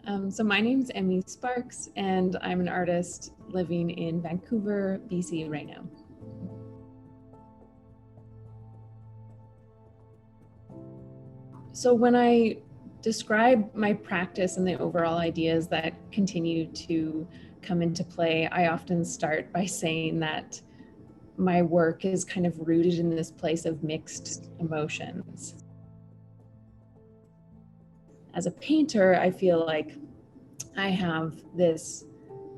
So my name's Emily Sparks, and I'm an artist living in Vancouver, BC right now. So when I describe my practice and the overall ideas that continue to come into play, I often start by saying that my work is kind of rooted in this place of mixed emotions. As a painter, I feel like I have this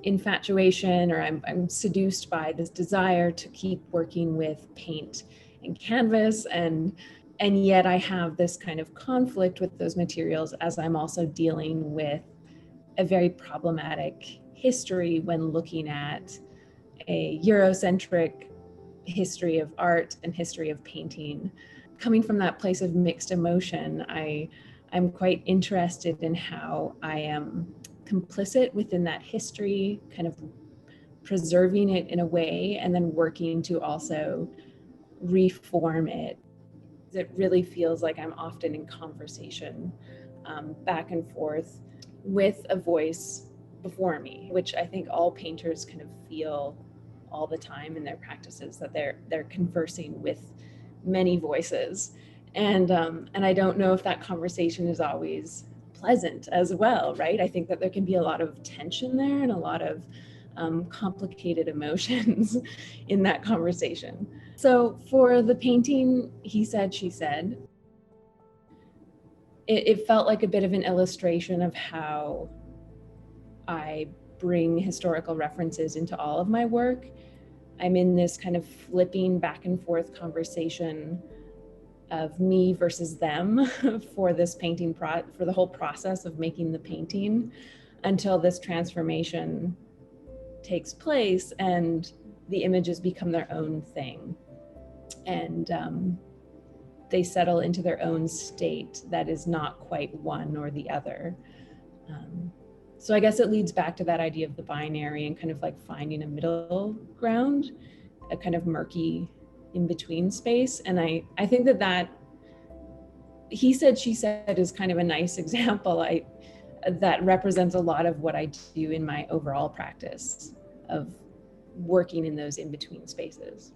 infatuation, or I'm seduced by this desire to keep working with paint and canvas, and yet I have this kind of conflict with those materials as I'm also dealing with a very problematic history when looking at a Eurocentric history of art and history of painting. Coming from that place of mixed emotion, I'm quite interested in how I am complicit within that history, kind of preserving it in a way, and then working to also reform it. It really feels like I'm often in conversation back and forth with a voice before me, which I think all painters kind of feel all the time in their practices, that they're conversing with many voices. And I don't know if that conversation is always pleasant as well, right? I think that there can be a lot of tension there and a lot of complicated emotions in that conversation. So for the painting, He Said, She Said, it felt like a bit of an illustration of how I bring historical references into all of my work. I'm in this kind of flipping back and forth conversation of me versus them for this painting, for the whole process of making the painting, until this transformation takes place and the images become their own thing. And they settle into their own state that is not quite one or the other. So I guess it leads back to that idea of the binary and kind of like finding a middle ground, a kind of murky in-between space. And I think that He Said, She Said is kind of a nice example that represents a lot of what I do in my overall practice of working in those in-between spaces.